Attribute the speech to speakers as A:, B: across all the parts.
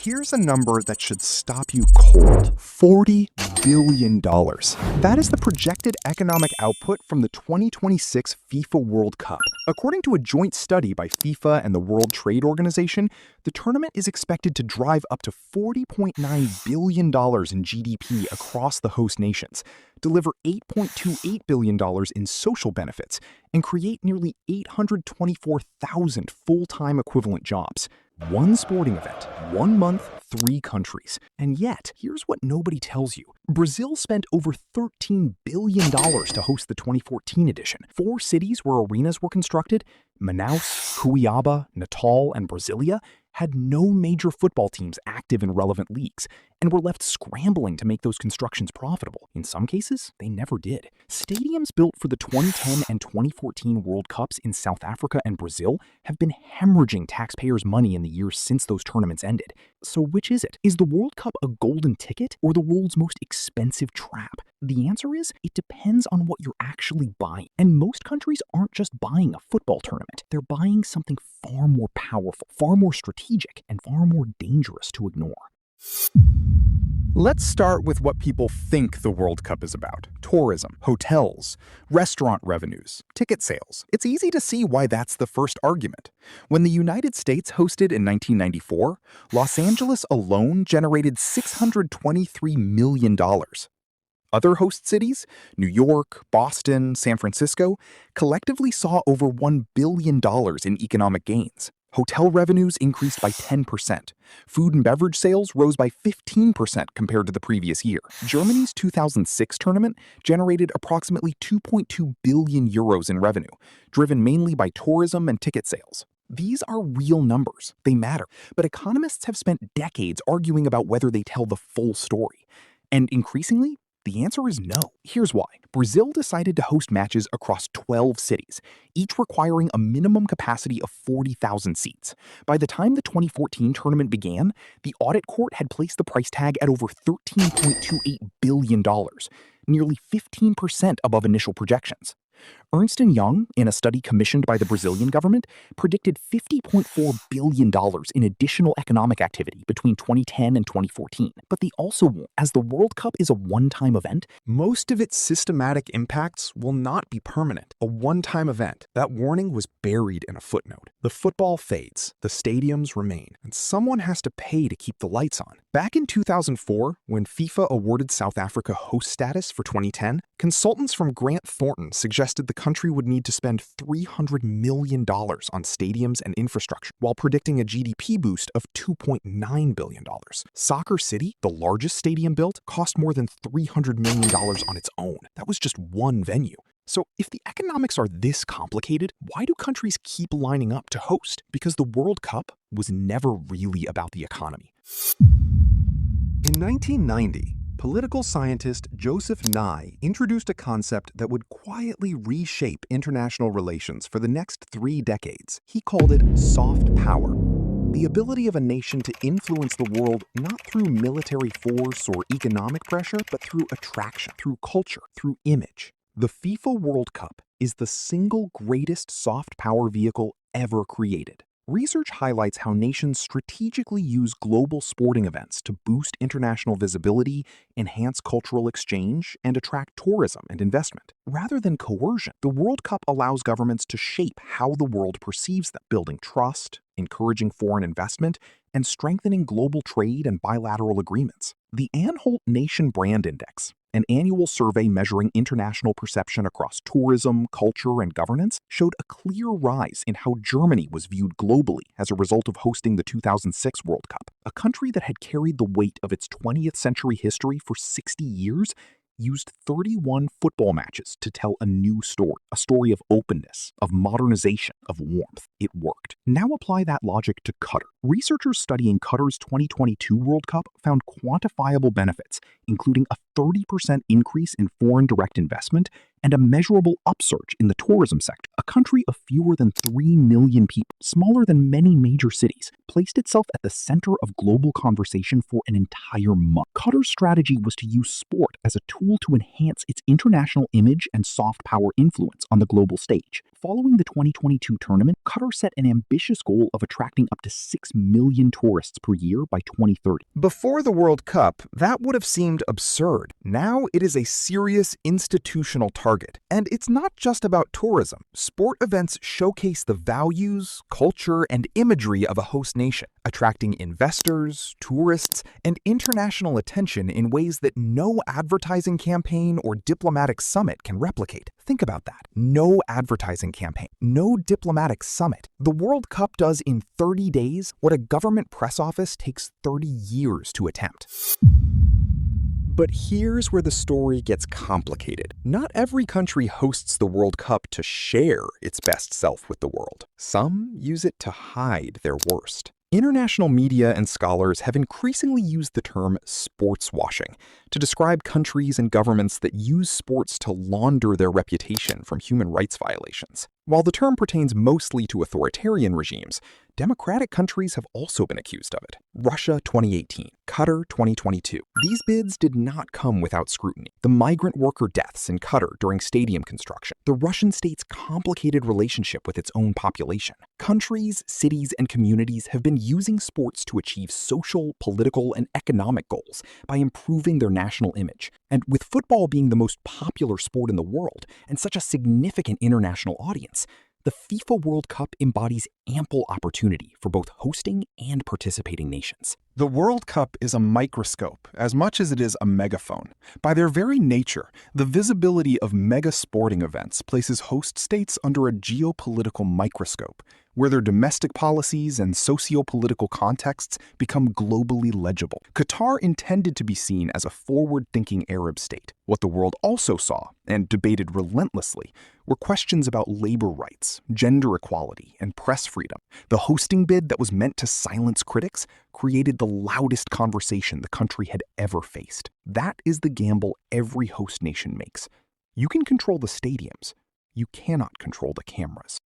A: here's a number that should stop you cold. $40 billion. That is the projected economic output from the 2026 FIFA World Cup. According to a joint study by FIFA and the World Trade Organization, the tournament is expected to drive up to $40.9 billion in GDP across the host nations, deliver $8.28 billion in social benefits, and create nearly 824,000 full-time equivalent jobs. One sporting event, 1 month, 3 countries. And yet, here's what nobody tells you. Brazil spent over $13 billion to host the 2014 edition. 4 cities where arenas were constructed, Manaus, Cuiabá, Natal, and Brasilia, had no major football teams active in relevant leagues, and were left scrambling to make those constructions profitable. In some cases, they never did. Stadiums built for the 2010 and 2014 World Cups in South Africa and Brazil have been hemorrhaging taxpayers' money in the years since those tournaments ended. So which is it? Is the World Cup a golden ticket or the world's most expensive trap? The answer is, it depends on what you're actually buying. And most countries aren't just buying a football tournament. They're buying something far more powerful, far more strategic, and far more dangerous to ignore. Let's start with what people think the World Cup is about. Tourism, hotels, restaurant revenues, ticket sales. It's easy to see why that's the first argument. When the United States hosted in 1994, Los Angeles alone generated $623 million. Other host cities, New York, Boston, San Francisco, collectively saw over $1 billion in economic gains. Hotel revenues increased by 10%. Food and beverage sales rose by 15% compared to the previous year. Germany's 2006 tournament generated approximately 2.2 billion euros in revenue, driven mainly by tourism and ticket sales. These are real numbers. They matter. But economists have spent decades arguing about whether they tell the full story. And increasingly, the answer is no. Here's why. Brazil decided to host matches across 12 cities, each requiring a minimum capacity of 40,000 seats. By the time the 2014 tournament began, the audit court had placed the price tag at over $13.28 billion, nearly 15% above initial projections. Ernst & Young, in a study commissioned by the Brazilian government, predicted $50.4 billion in additional economic activity between 2010 and 2014. But they also warned, as the World Cup is a one-time event, most of its systematic impacts will not be permanent. A one-time event. That warning was buried in a footnote. The football fades, the stadiums remain, and someone has to pay to keep the lights on. Back in 2004, when FIFA awarded South Africa host status for 2010, consultants from Grant Thornton suggested the country would need to spend $300 million on stadiums and infrastructure, while predicting a GDP boost of $2.9 billion. Soccer City, the largest stadium built, cost more than $300 million on its own. That was just one venue. So if the economics are this complicated, why do countries keep lining up to host? Because the World Cup was never really about the economy. In 1990, political scientist Joseph Nye introduced a concept that would quietly reshape international relations for the next 3 decades. He called it soft power. The ability of a nation to influence the world not through military force or economic pressure, but through attraction, through culture, through image. The FIFA World Cup is the single greatest soft power vehicle ever created. Research highlights how nations strategically use global sporting events to boost international visibility, enhance cultural exchange, and attract tourism and investment. Rather than coercion, the World Cup allows governments to shape how the world perceives them, building trust, encouraging foreign investment, and strengthening global trade and bilateral agreements. The Anhalt Nation Brand Index, an annual survey measuring international perception across tourism, culture, and governance, showed a clear rise in how Germany was viewed globally as a result of hosting the 2006 World Cup. A country that had carried the weight of its 20th century history for 60 years used 31 football matches to tell a new story, a story of openness, of modernization, of warmth. It worked. Now apply that logic to Qatar. Researchers studying Qatar's 2022 World Cup found quantifiable benefits, including a 30% increase in foreign direct investment and a measurable upsurge in the tourism sector. A country of fewer than 3 million people, smaller than many major cities, placed itself at the center of global conversation for an entire month. Qatar's strategy was to use sport as a tool to enhance its international image and soft power influence on the global stage. following the 2022 tournament, Qatar set an ambitious goal of attracting up to 6 million tourists per year by 2030. Before the World Cup, that would have seemed absurd. Now it is a serious institutional target. And it's not just about tourism. Sport events showcase the values, culture, and imagery of a host nation, attracting investors, tourists, and international attention in ways that no advertising campaign or diplomatic summit can replicate. Think about that. No advertising campaign, no diplomatic summit. The World Cup does in 30 days what a government press office takes 30 years to attempt. But here's where the story gets complicated. Not every country hosts the World Cup to share its best self with the world. Some use it to hide their worst. International media and scholars have increasingly used the term sportswashing to describe countries and governments that use sports to launder their reputation from human rights violations. While the term pertains mostly to authoritarian regimes, democratic countries have also been accused of it. Russia 2018, Qatar 2022. These bids did not come without scrutiny. The migrant worker deaths in Qatar during stadium construction, the Russian state's complicated relationship with its own population. Countries, cities, and communities have been using sports to achieve social, political, and economic goals by improving their national image. And with football being the most popular sport in the world and such a significant international audience, the FIFA World Cup embodies ample opportunity for both hosting and participating nations.
B: The World Cup is a microscope as much as it is a megaphone. By their very nature, the visibility of mega sporting events places host states under a geopolitical microscope, where their domestic policies and socio-political contexts become globally legible. Qatar intended to be seen as a forward-thinking Arab state. What the world also saw, and debated relentlessly, were questions about labor rights, gender equality, and press freedom. The hosting bid that was meant to silence critics created the loudest conversation the country had ever faced. That is the gamble every host nation makes. You can control the stadiums. You cannot control the cameras.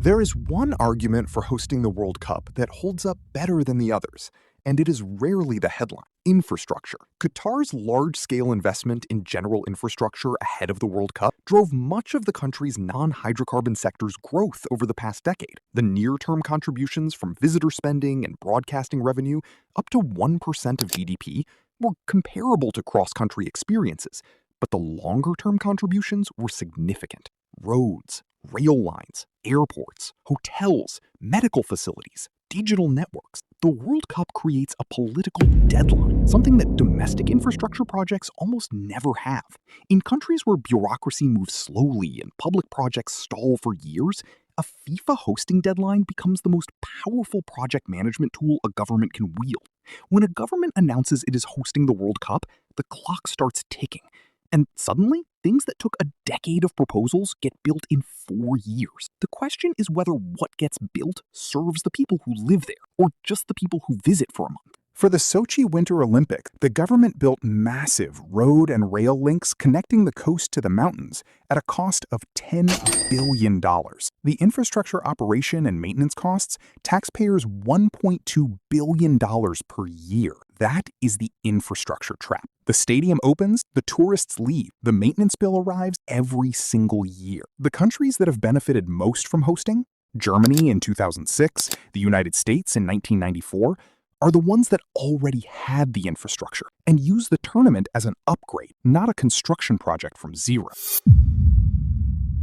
B: There is one argument for hosting the World Cup that holds up better than the others, and it is rarely the headline: infrastructure. Qatar's large-scale investment in general infrastructure ahead of the World Cup drove much of the country's non-hydrocarbon sector's growth over the past decade. The near-term contributions from visitor spending and broadcasting revenue, up to 1% of GDP, were comparable to cross-country experiences, but the longer-term contributions were significant. Roads, rail lines, airports, hotels, medical facilities, digital networks. The World Cup creates a political deadline, something that domestic infrastructure projects almost never have. In countries where bureaucracy moves slowly and public projects stall for years, a FIFA hosting deadline becomes the most powerful project management tool a government can wield. When a government announces it is hosting the World Cup, the clock starts ticking. And suddenly, things that took a decade of proposals get built in 4 years. The question is whether what gets built serves the people who live there, or just the people who visit for a month. For the Sochi Winter Olympics, the government built massive road and rail links connecting the coast to the mountains at a cost of $10 billion. The infrastructure operation and maintenance costs taxpayers $1.2 billion per year. That is the infrastructure trap. The stadium opens, the tourists leave, the maintenance bill arrives every single year. The countries that have benefited most from hosting, Germany in 2006, the United States in 1994, are the ones that already had the infrastructure and used the tournament as an upgrade, not a construction project from zero.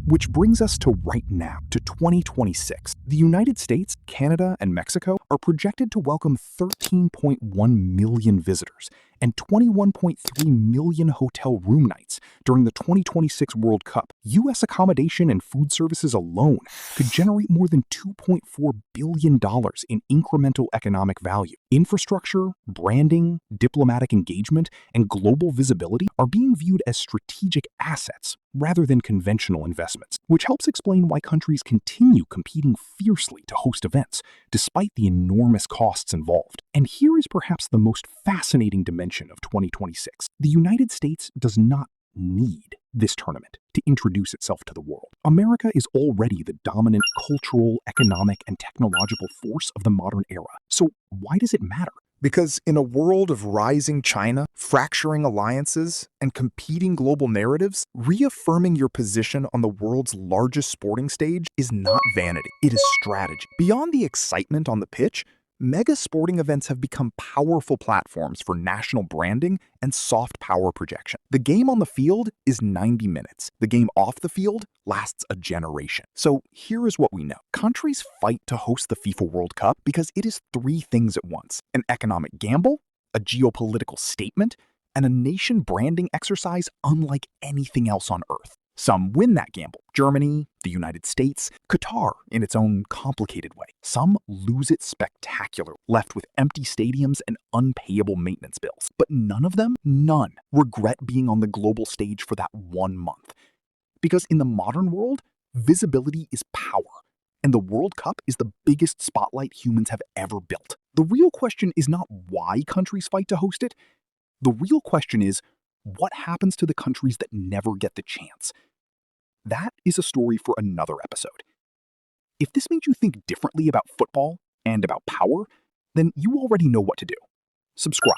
B: Which brings us to right now, to 2026. The United States, Canada, and Mexico are projected to welcome 13.1 million visitors and 21.3 million hotel room nights during the 2026 World Cup. U.S. accommodation and food services alone could generate more than $2.4 billion in incremental economic value. Infrastructure, branding, diplomatic engagement, and global visibility are being viewed as strategic assets rather than conventional investments, which helps explain why countries continue competing fiercely to host events, despite the enormous costs involved. And here is perhaps the most fascinating dimension of 2026. The United States does not need this tournament to introduce itself to the world. America is already the dominant cultural, economic, and technological force of the modern era. So why does it matter?
A: Because in a world of rising China, fracturing alliances, and competing global narratives, reaffirming your position on the world's largest sporting stage is not vanity, it is strategy. Beyond the excitement on the pitch, mega sporting events have become powerful platforms for national branding and soft power projection. The game on the field is 90 minutes. The game off the field lasts a generation. So here is what we know. Countries fight to host the FIFA World Cup because it is three things at once: an economic gamble, a geopolitical statement, and a nation branding exercise unlike anything else on Earth. Some win that gamble: Germany, the United States, Qatar in its own complicated way. Some lose it spectacularly, left with empty stadiums and unpayable maintenance bills. But none of them, none, regret being on the global stage for that 1 month. Because in the modern world, visibility is power, and the World Cup is the biggest spotlight humans have ever built. The real question is not why countries fight to host it. The real question is, what happens to the countries that never get the chance? That is a story for another episode. If this made you think differently about football and about power, then you already know what to do. Subscribe,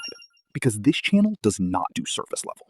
A: because this channel does not do surface level.